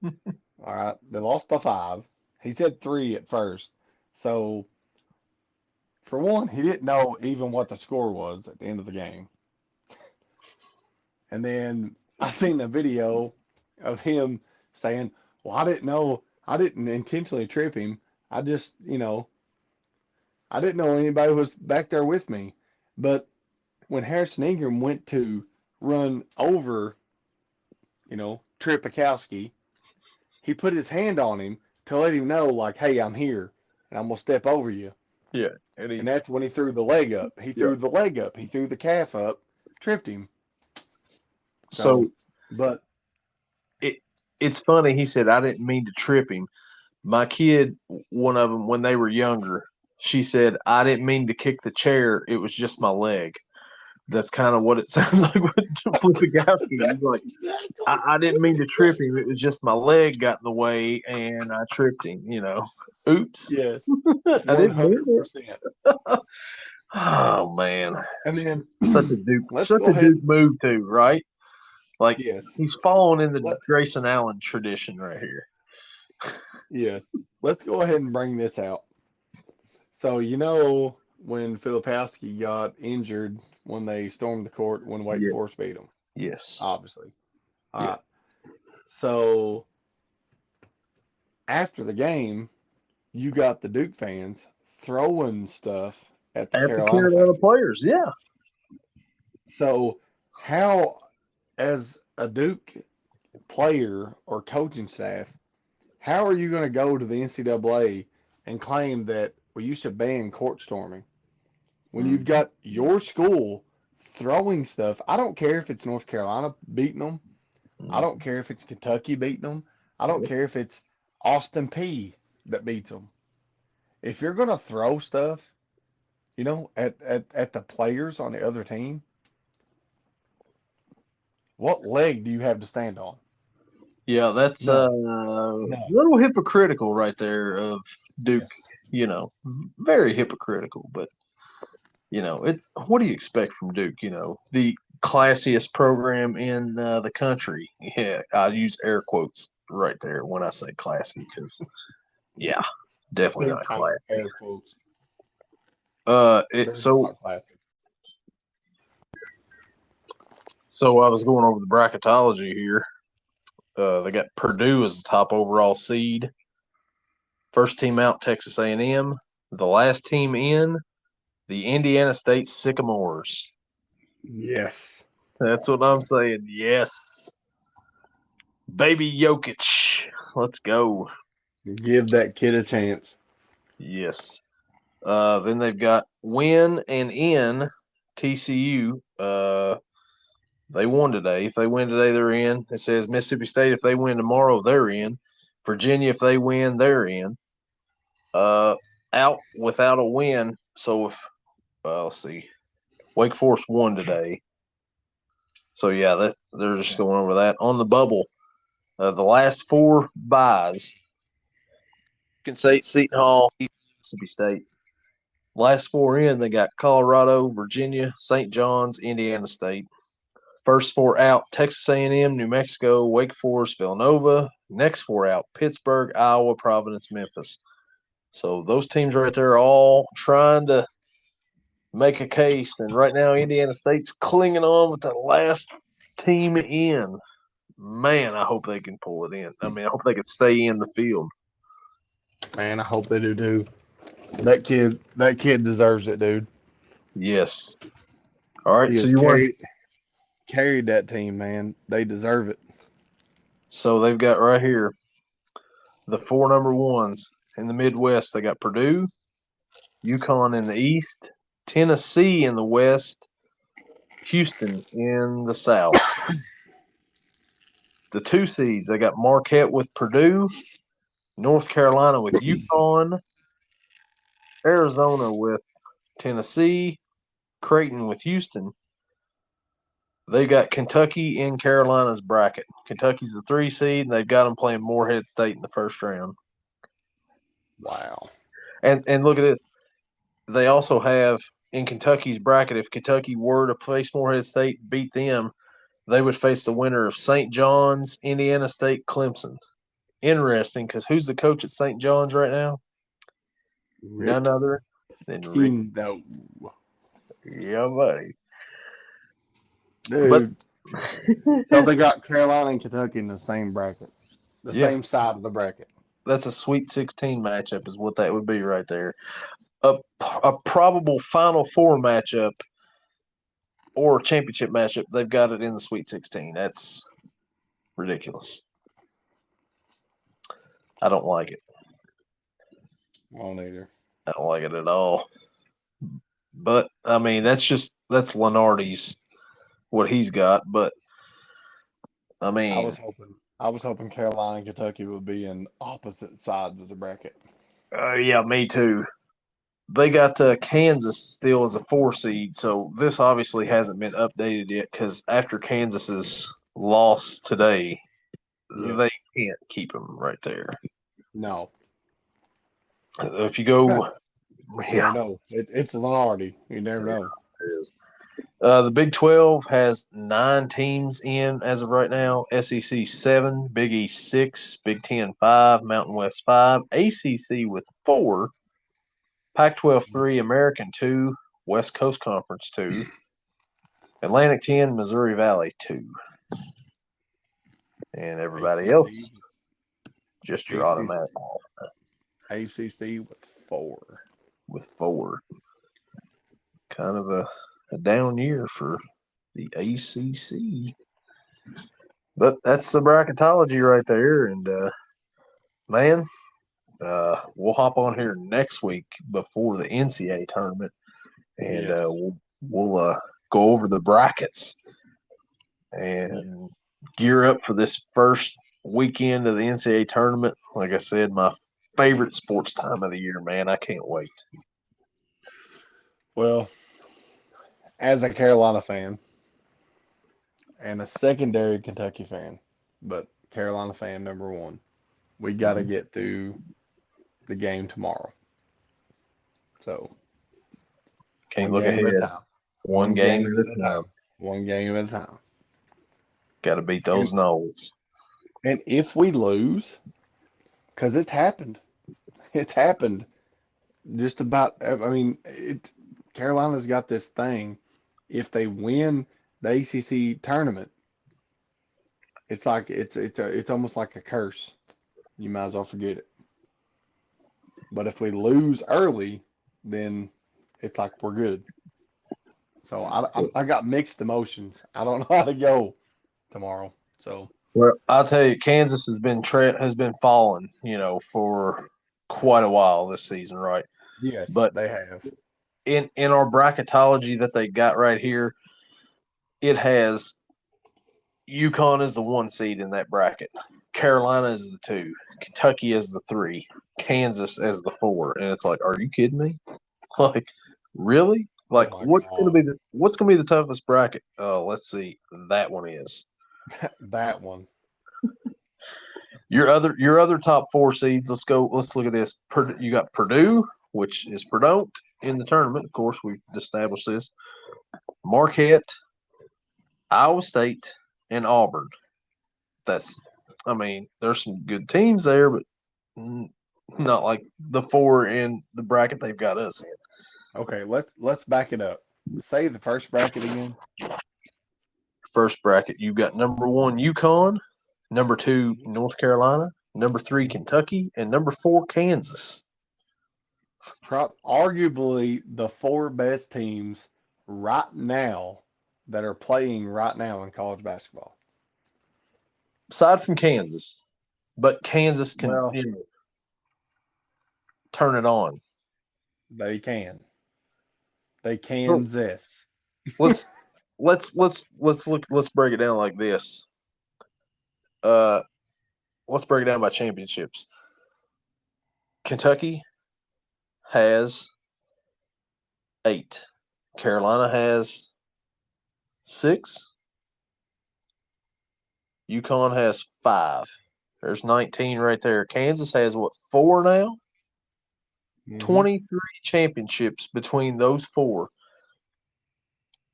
All right, they lost by 5. He said 3 at first. So for one, he didn't know even what the score was at the end of the game. And then I seen a video of him saying, "Well, I didn't know. I didn't intentionally trip him. I just, I didn't know anybody was back there with me." But when Harrison Ingram went to run over, Tripakowski, he put his hand on him to let him know, like, "Hey, I'm here, and I'm gonna step over you." Yeah, and And he's that's when he threw the leg up. He yeah. threw the leg up. He threw the calf up, tripped him. So, So but it it's funny. He said I didn't mean to trip him. My kid, one of them, when they were younger, she said I didn't mean to kick the chair. It was just my leg. That's kind of what it sounds like with Flipikowski. He's like, Exactly. I didn't mean to trip him. It was just my leg got in the way and I tripped him. Oops. Yes, I didn't mean 100%. it. Oh man, And then let's Such go a ahead. Duke move too, right? Like Yes. he's following in the Let Grayson Allen tradition right here. yes. Let's go ahead and bring this out. So when Filipowski got injured when they stormed the court when Wake Forest Yes, beat them, yes, obviously. All yeah. right. So after the game, you got the Duke fans throwing stuff at the At the Carolina Carolina fans. players, yeah. So how, as a Duke player or coaching staff, how are you going to go to the NCAA and claim that you should ban court storming when you've Mhm. got your school throwing stuff? I don't care if it's North Carolina beating them. I don't Mhm. care if it's Kentucky beating them. I don't Yep. care if it's Austin P that beats them. If you're going to throw stuff, at the players on the other team, what leg do you have to stand on? Yeah, that's None. a None. little hypocritical right there of Duke. Yes. Very hypocritical. But it's what do you expect from Duke? The classiest program in the country. Yeah, I use air quotes right there when I say classy because yeah, definitely Big not time classy. air quotes. They're So not classic. I was going over the bracketology here. They got Purdue as the top overall seed. First team out, Texas A&M. The last team in, the Indiana State Sycamores. Yes. That's what I'm saying. Yes, baby Jokic. Let's go. Give that kid a chance. Yes. Then they've got win and in TCU. They won today. If they win today, they're in. It says Mississippi State, if they win tomorrow, they're in. Virginia, if they win, they're in. Uh, Out without a win. So if let's see, Wake Forest won today. So yeah, they're just going over that on the bubble. The last four buys: Michigan State, Seton Hall, Mississippi State. Last four in, they got Colorado, Virginia, St. John's, Indiana State. First four out: Texas A&M, New Mexico, Wake Forest, Villanova. Next four out: Pittsburgh, Iowa, Providence, Memphis. So those teams right there are all trying to make a case. And right now, Indiana State's clinging on with the last team in. Man, I hope they can pull it in. I mean, I hope they can stay in the field. Man, I hope they do too. That kid deserves it, dude. Yes. All right. He So has you want? carried that team, man. They deserve it. So they've got right here the four number ones in the Midwest. They got Purdue, UConn in the East, Tennessee in the West, Houston in the South. The two seeds, they got Marquette with Purdue, North Carolina with UConn, Arizona with Tennessee, Creighton with Houston. They got Kentucky in Carolina's bracket. Kentucky's the three seed, and they've got them playing Morehead State in the first round. Wow. And look at this. They also have in Kentucky's bracket, if Kentucky were to face Morehead State, beat them, they would face the winner of St. John's, Indiana State, Clemson. Interesting, because who's the coach at St. John's right now? None Rick other than Rick. Pino. Yeah, buddy. But Dude. So they got Carolina and Kentucky in the same bracket. The yeah, same side of the bracket. that's a Sweet 16 matchup, is what that would be right there. A probable Final Four matchup or championship matchup, they've got it in the Sweet 16. That's ridiculous. I don't like it. I don't either. I don't like it at all. But I mean, that's Lenardi's what he's got. But I I mean, was hoping I was hoping Carolina and Kentucky would be in opposite sides of the bracket. yeah, me too. They got Kansas still as a 4 seed, so this obviously hasn't been updated yet because after Kansas's loss today, Yes. they can't keep them right there. No. If you go, You never know. It's Lenardi. You never know. it is. The Big 12 has 9 teams in as of right now. SEC 7, Big East 6, Big 10 5, Mountain West 5, ACC with 4, Pac 12 3, American 2, West Coast Conference 2, Atlantic 10, Missouri Valley 2. And everybody ACC, else, just your ACC, automatic ACC with 4. with 4. Kind of a down year for the ACC. But that's the bracketology right there. And, man, we'll hop on here next week before the NCAA tournament, and Yes. we'll go over the brackets and gear up for this first weekend of the NCAA tournament. Like I said, my favorite sports time of the year, man. I can't wait. Well, as a Carolina fan and a secondary Kentucky fan, but Carolina fan number one, we got to get through the game tomorrow. So Can't one look game ahead. at a time. One game at a time. One game at a time. Got to beat those Knowles. And if we lose, because it's happened just about. I mean, Carolina's got this thing. If they win the ACC tournament, it's like it's almost like a curse. You might as well forget it. But if we lose early, then it's like we're good. So I got mixed emotions. I don't know how to go tomorrow. So Well, I'll tell you, Kansas has been falling, for quite a while this season, right? yes, But they have. in our bracketology that they got right here, it has UConn is the 1 seed in that bracket, Carolina is the 2, Kentucky is the 3, Kansas as the 4, and it's like, are you kidding me? Like, really? Oh Like, my what's gonna be the toughest bracket? Let's see, that one is. God, that one. Your other top 4 seeds. Let's go. Let's look at this. You got Purdue, which is Purdue in the tournament. Of course, we've established this. Marquette, Iowa State, and Auburn. There's some good teams there, but not like the 4 in the bracket they've got us in. Okay, let's back it up. Say the first bracket again. First bracket, you've got number 1 UConn, number 2 North Carolina, number 3 Kentucky, and number 4 Kansas. Arguably the 4 best teams right now that are playing right now in college basketball. Aside from Kansas, but Kansas can Well, turn it on. they can. They So Kansas. let's let's break it down like this. Uh, let's break it down by championships. Kentucky has 8. Carolina has 6. UConn has 5. There's 19 right there. Kansas has what, 4 now? Mhm. 23 championships between those 4.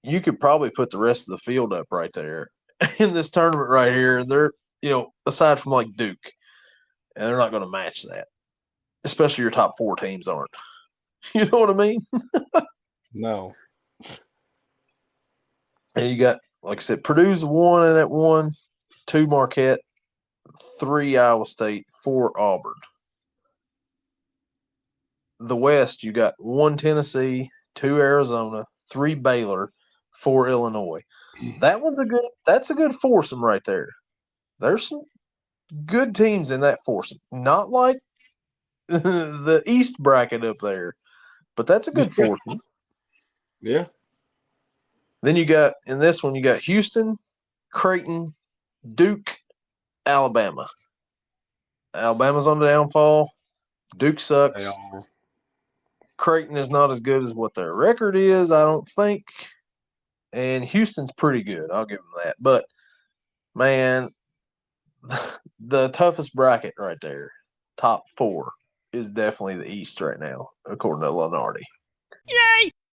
You could probably put the rest of the field up right there in this tournament right here. They're, aside from like Duke, and they're not going to match that, especially your top 4 teams aren't. You know what I mean? No. And you got, like I said, Purdue's 1 in that 1, 2 Marquette, 3 Iowa State, 4 Auburn. The West, you got 1 Tennessee, 2 Arizona, 3 Baylor, 4 Illinois. That's a good foursome right there. There's some good teams in that foursome. Not like the East bracket up there, but that's a good foursome. Yeah. Then in this one, you got Houston, Creighton, Duke, Alabama. Alabama's on the downfall. Duke They sucks. are. Creighton is not as good as what their record is, I don't think. And Houston's pretty good. I'll give them that. But, man, the toughest bracket right there, top four, is definitely the East right now, according to Lenardi. Yay!